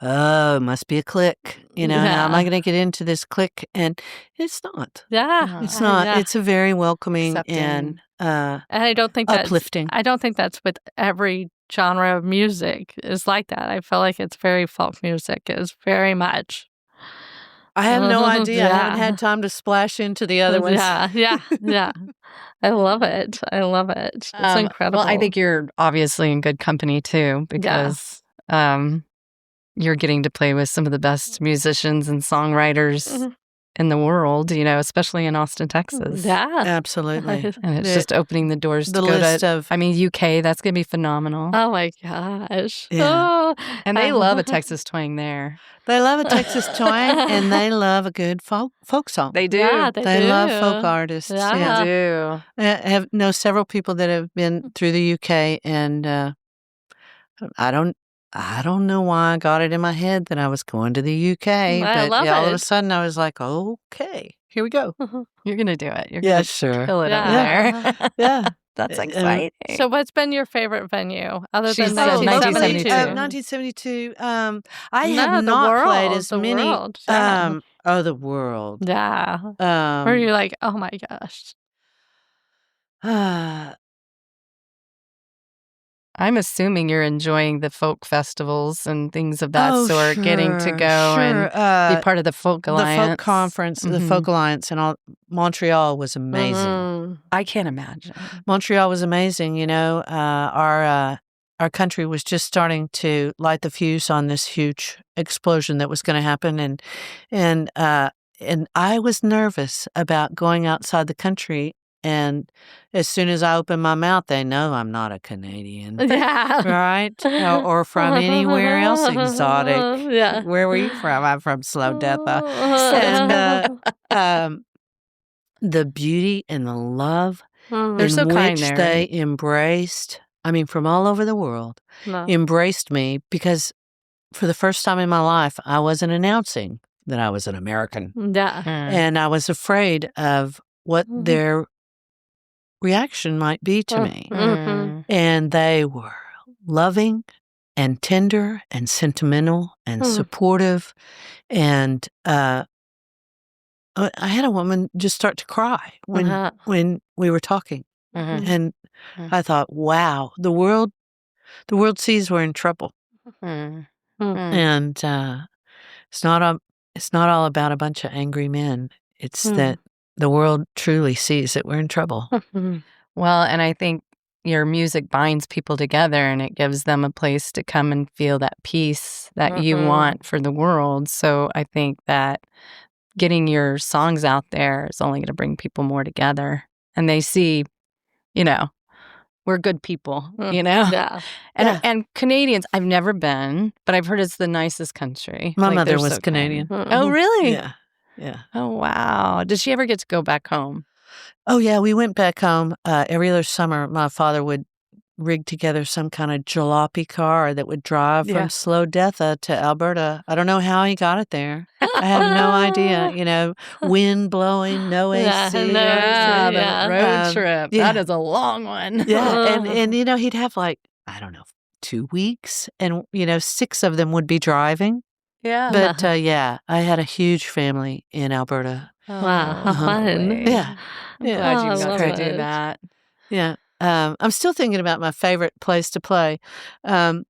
oh, must be a clique. How am I going to get into this clique? And it's not. Yeah. It's not. Yeah. It's a very welcoming Accepting. and And I don't think that's uplifting. I don't think that's with every genre of music is like that. I feel like it's very folk music is very much. I have no idea. I Yeah. haven't had time to splash into the other ones. Yeah. I love it. It's incredible. Well, I think you're obviously in good company too because you're getting to play with some of the best musicians and songwriters in the world, especially in Austin, Texas. Yeah. Absolutely. And it's just opening the doors The to go list to, of UK, that's going to be phenomenal. Oh my gosh. Yeah. Oh, And they love a Texas twang there. they love a Texas twang and they love a good folk song. They do. Yeah, they do. love folk artists. Yeah. They do. I know several people that have been through the UK, and I don't know why I got it in my head that I was going to the UK, I but love all of a it. sudden I was like, okay, here we go. You're going to do it. You're Yeah, going to sure. kill it Yeah. up there. Yeah. That's I mean, exciting. So what's been your favorite venue other She than said 1972? 1972. 1972. I No, have the not world, played as the many. world, yeah. The world. Yeah. Where you're like, oh my gosh. I'm assuming you're enjoying the folk festivals and things of that sort, getting to go and be part of the Folk Alliance. The folk conference, the Folk Alliance, and all. Montreal was amazing. I can't imagine. Montreal was amazing. Our country was just starting to light the fuse on this huge explosion that was going to happen, and I was nervous about going outside the country. And as soon as I open my mouth, they know I'm not a Canadian, Yeah. right? Or from anywhere else exotic. Yeah. Where were you from? I'm from Slodetha. And the beauty and the love They're in so kind which there. they embraced, I mean, from all over the world, No. embraced me because for the first time in my life, I wasn't announcing that I was an American. Yeah. And I was afraid of what their reaction might be to me. And they were loving and tender and sentimental and supportive. And I had a woman just start to cry when we were talking. And I thought, wow, the world sees we're in trouble. And it's not all about a bunch of angry men. It's that the world truly sees that we're in trouble. Well, and I think your music binds people together and it gives them a place to come and feel that peace that you want for the world. So I think that getting your songs out there is only going to bring people more together. And they see, we're good people, Yeah. And Canadians, I've never been, but I've heard it's the nicest country. My mother they're was so Canadian. kind. Oh, really? Yeah. Oh, wow. Did she ever get to go back home? Oh, yeah. We went back home every other summer. My father would rig together some kind of jalopy car that would drive from Slowdetha to Alberta. I don't know how he got it there. I have no idea. Wind blowing, no AC. The road trip. That is a long one. Yeah, and he'd have 2 weeks, and 6 of them would be driving. Yeah. But I had a huge family in Alberta. Wow, how fun. Yeah. I'm glad you got to love do it. that. Yeah. I'm still thinking about my favorite place to play. I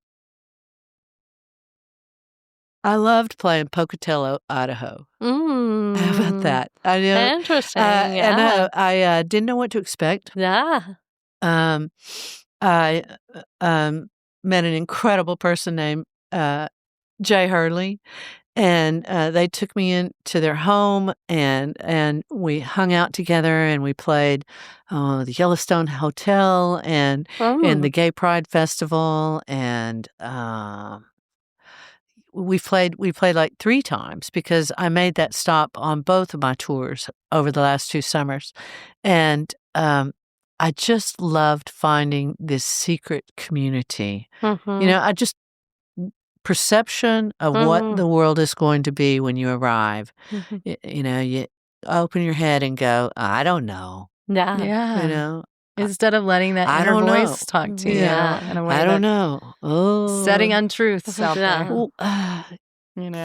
loved playing Pocatello, Idaho. How about that? I know. Interesting. And I didn't know what to expect. Yeah. I met an incredible person named Jay Hurley, and they took me into their home, and we hung out together, and we played the Yellowstone Hotel and the Gay Pride Festival, and we played like 3 times because I made that stop on both of my tours over the last 2 summers, and I just loved finding this secret community. I just perception of what the world is going to be when you arrive. You open your head and go, I don't know. Yeah. Instead of letting that inner voice talk to you in a way I don't know. Oh, setting untruths out there.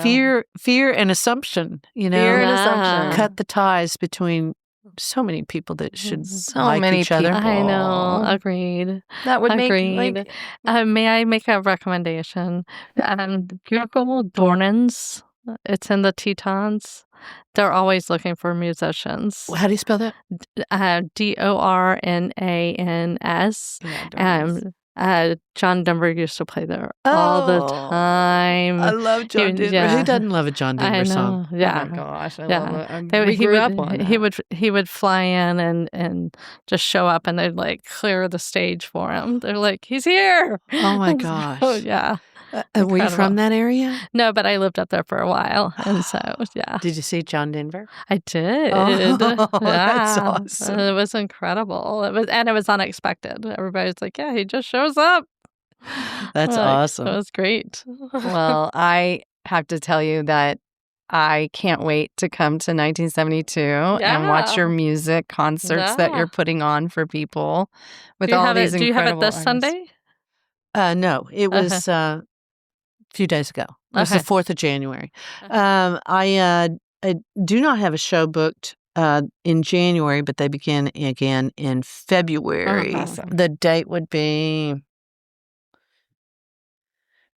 Fear and assumption. Fear and assumption. Cut the ties between so many people that should so like many each other. people. I know. Agreed. That would Agreed. make may I make a recommendation? Google Dornans. It's in the Tetons. They're always looking for musicians. How do you spell that? Dornans. John Denver used to play there all the time. I love John Denver. Yeah. Who doesn't love a John Denver song? Yeah. Oh my gosh, I love it. We grew up on that. He would fly in and just show up, and they'd clear the stage for him. They're like, he's here. Oh my gosh. Oh yeah. Were you from that area? No, but I lived up there for a while, and so yeah. Did you see John Denver? I did. Oh, that's awesome. It was incredible. It was unexpected. Everybody's like, yeah, he just shows up. That's awesome. It was great. Well, I have to tell you that I can't wait to come to 1972 and watch your music concerts that you're putting on for people with all these incredible Do you have it this artists. Sunday? No, it was a few days ago. It was the 4th of January. I do not have a show booked in January, but they begin again in February. Awesome. The date would be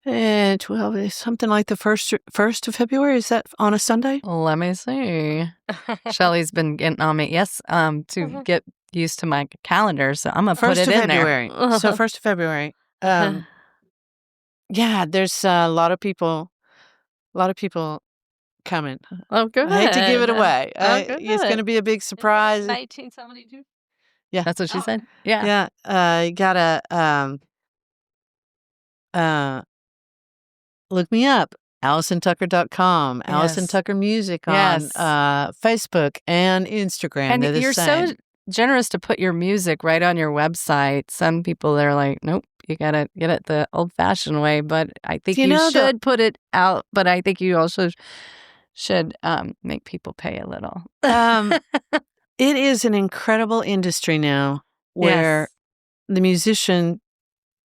12, something like the 1st of February. Is that on a Sunday? Let me see. Shelly's been getting on me, to get used to my calendar, so I'm going to put it in February. So 1st of February. There's a lot of people coming. Oh, good. I hate to give it away. Good. It's going to be a big surprise. 1972. Yeah, that's what she said. Yeah. Yeah. You gotta look me up. AlisonTucker.com. Yes. Alison Tucker Music on Yes. Facebook and Instagram. And They're the you're same. so generous to put your music right on your website. Some people, they're like, nope, You gotta get it the old-fashioned way, but I think You you know, should put it out, but I think you also should make people pay a little. It is an incredible industry now where the musician,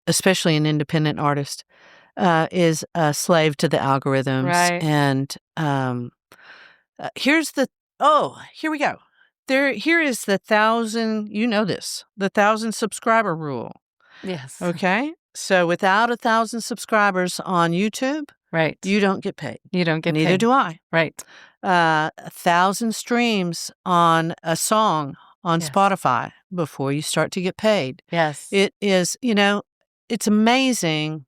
especially an independent artist, is a slave to the algorithms. Right. And here we go. Here is the 1,000, you know this, the 1,000 subscriber rule. Yes. Okay. So without 1,000 subscribers on YouTube, Right. you don't get paid. You don't get Neither paid. do I. Right. 1,000 streams on a song on Yes. Spotify before you start to get paid. Yes. It is, it's amazing.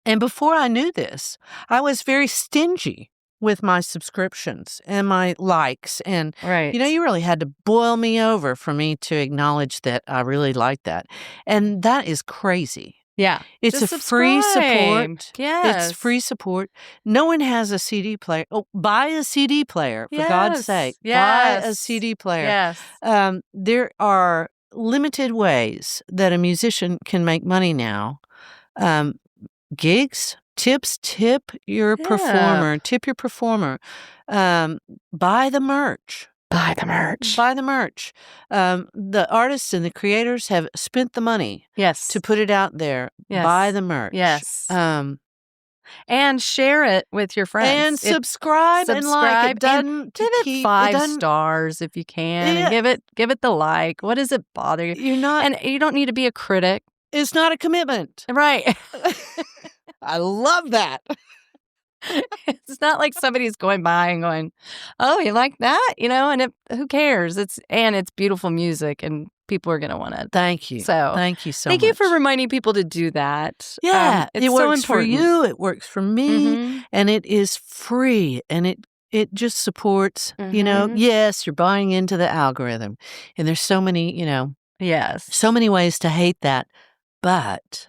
And before I knew this, I was very stingy with my subscriptions and my likes. And, Right. you really had to boil me over for me to acknowledge that I really liked that. And that is crazy. Yeah. It's Just a free subscribe. support. Yes. It's free support. No one has a CD player. Oh, buy a CD player, for God's sake. Yes. Buy a CD player. Yes. There are limited ways that a musician can make money now. Gigs, tips, tip your performer. Tip your performer. Buy the merch. Buy the merch. Buy the merch. The artists and the creators have spent the money Yes. to put it out there. Yes. Buy the merch. Yes. And share it with your friends. And subscribe and like. It doesn't give it 5 stars if you can. Yeah. And give it the like. What does it bother you? You're not. And you don't need to be a critic. It's not a commitment. Right. I love that. It's not like somebody's going by and going, "Oh, you like that?" And who cares? It's beautiful music, and people are going to want it. Thank you. So thank you so much. Thank you for reminding people to do that. Yeah, it's it so works for important. you. It works for me, Mhm. and it is free, and it just supports. Mhm. Yes, you're buying into the algorithm, and there's so many, Yes. so many ways to hate that, but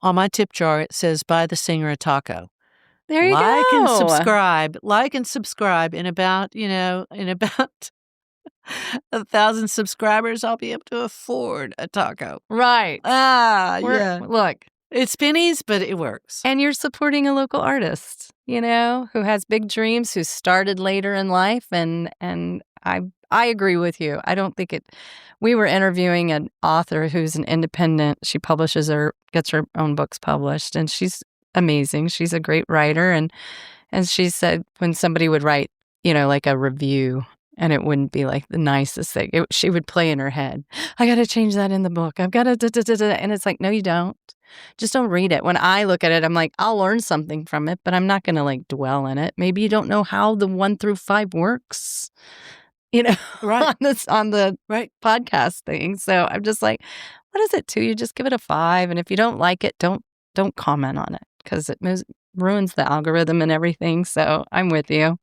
on my tip jar it says buy the singer a taco. There you Like go. and subscribe. In about 1,000 subscribers, I'll be able to afford a taco. Right. Yeah. Look. It's pennies, but it works. And you're supporting a local artist, who has big dreams, who started later in life. And I agree with you. I don't think we were interviewing an author who's an independent. She gets her own books published, and she's amazing. She's a great writer. And she said when somebody would write, like a review, and it wouldn't be like the nicest thing, she would play in her head, I got to change that in the book. I've got to, and it's like, no, you don't. Just don't read it. When I look at it, I'm like, I'll learn something from it, but I'm not going to dwell in it. Maybe you don't know how the 1 through 5 works, Right. on the Right. podcast thing. So I'm just like, what is it to you? Just give it a 5. And if you don't like it, don't comment on it, because it ruins the algorithm and everything. So I'm with you.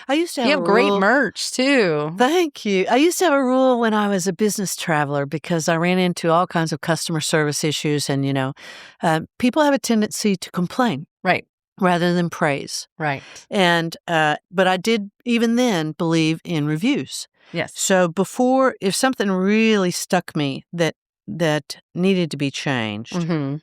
I used to have You have great merch too. Thank you. I used to have a rule when I was a business traveler, because I ran into all kinds of customer service issues, and people have a tendency to complain Right. rather than praise. Right. And but I did even then believe in reviews. Yes. So if something really stuck me that needed to be changed, Mm-hmm.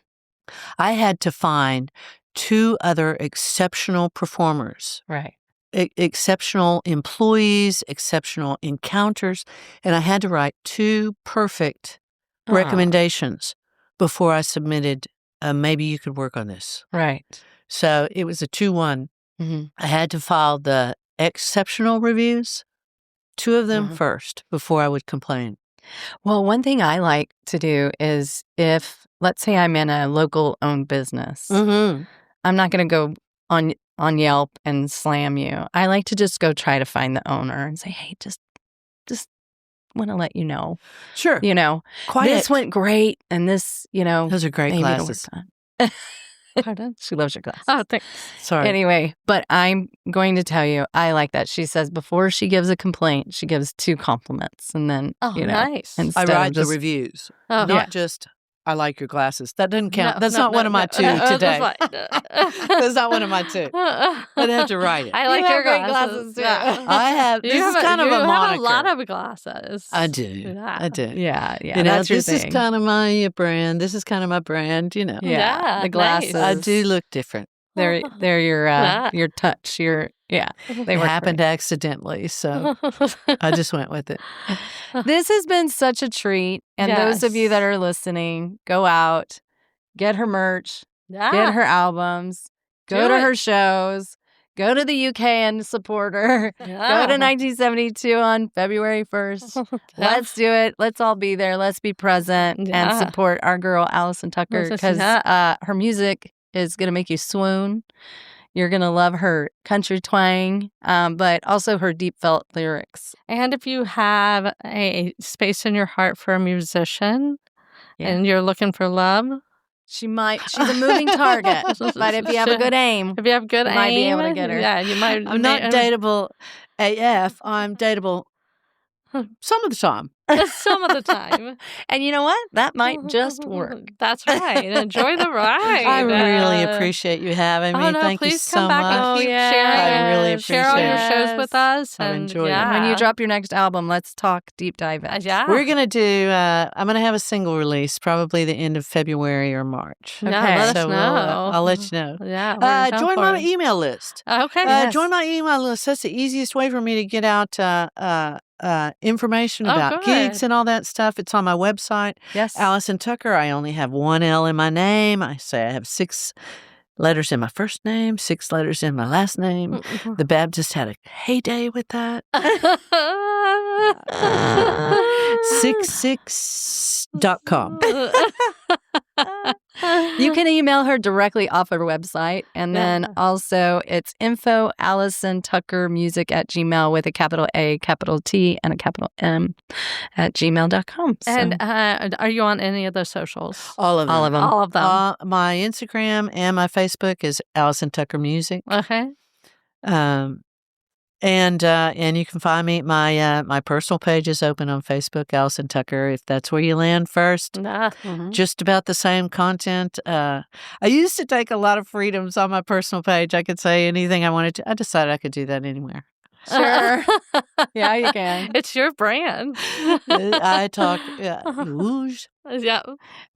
I had to find 2 other exceptional performers, Right. exceptional employees, exceptional encounters, and I had to write 2 perfect recommendations before I submitted. Maybe you could work on this. Right. So it was a 2-1. Mm-hmm. I had to file the exceptional reviews, 2 of them first, before I would complain. Well, one thing I like to do is, if, let's say I'm in a local owned business, Mm-hmm. I'm not going to go on Yelp and slam you. I like to just go try to find the owner and say, hey, just want to let you know, Sure. Quiet. this went great, and this, Those are great maybe it'll glasses. work on. Pardon? She loves your glasses. Oh, thanks. Sorry. Anyway, but I'm going to tell you, I like that. She says before she gives a complaint, she gives 2 compliments, and then, Oh, nice. instead I write of just, the reviews, Oh, not yeah. just I like your glasses. That doesn't count. No, That's no, not no, one of my no. two today. That's fine. That's not one of my two. I'd have to write it. I like have your great glasses. glasses, too. Yeah. I have. This is kind of you a have moniker. a lot of glasses. I do. Yeah. I do. Yeah, yeah. You know, that's your this is thing. kind of my brand. This is kind of my brand. You know, Yeah, the nice. glasses. I do look different. They're Yeah. your touch. They It work happened great. accidentally, so I just went with it. This has been such a treat. And those of you that Yes. are listening, go out, get her merch, Yeah. get her albums, go Do to it. her shows, go to the UK and support her. Go to Yeah. 1972 on February 1st. Let's do it. Let's all be there. Let's be present and Yeah. support our girl, Alison Tucker, Let's just- because yeah. her music is going to make you swoon. You're going to love her country twang, but also her deep felt lyrics. And if you have a space in your heart for a musician and you're looking for love, She's a moving target, but if you have a good aim, if you have good you aim, might be able to get her. Yeah, you might. I'm not dateable AF. I'm dateable some of the time. some of the time. And you know what? That might just work. That's right. Enjoy the ride. I really appreciate you having me. Oh, no, Thank please you come so back much. and keep yes. sharing. I really share all your appreciate shows it. with us. I've and enjoyed it. yeah. When you drop your next album, let's talk deep dive it. Yeah. We're going to do, I'm going to have a single release probably the end of February or March. Yeah, Okay. let us So know. I'll let you know. Yeah. we're down Join for my it. email list. Okay. Yes. Join my email list. That's the easiest way for me to get out information Oh, about gigs good. and all that stuff. It's on my website. Yes. Alison Tucker. I only have one L in my name. I say I have 6 letters in my first name, 6 letters in my last name. The Baptist had a heyday with that. 66.com. You can email her directly off her website. And then Yeah. also it's info Alison Tucker music at gmail with a capital A, capital T, and a capital M at gmail.com. So, And are you on any of those socials? All of them. all of them. All of them. My Instagram and my Facebook is Alison Tucker Music. Okay. And you can find me. My personal page is open on Facebook, Alison Tucker. If that's where you land first, Nah. just about the same content. I used to take a lot of freedoms on my personal page. I could say anything I wanted to. I decided I could do that anywhere. Sure. Yeah, you can. It's your brand. I talk whoosh. Yeah.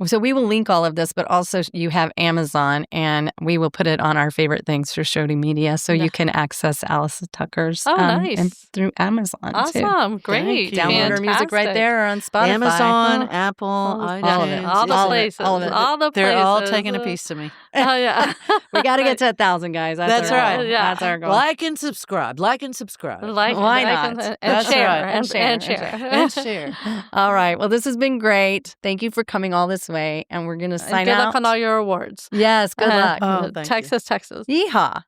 So we will link all of this, but also you have Amazon, and we will put it on our favorite things for Shody Media, so Yeah. you can access Alison Tucker's Oh, and nice. through Amazon too. Awesome. Great. you. Download her music right Fantastic. there or on Spotify. Amazon, Oh, Apple, all iTunes. all of it. All the All of it. places. All of it. All the They're all places. taking a piece of me. Oh, yeah. We got to get to 1,000, guys. That's our right. goal. Yeah. That's our goal. Like and subscribe. Like and subscribe. Like, Why like not? And That's share. right. And share. And share. And share. All right. Well, this has been great. Thank you for coming all this way, and we're going to And sign good out. luck on all your awards. Yes, good luck. Oh, thank you. Texas. Yeehaw.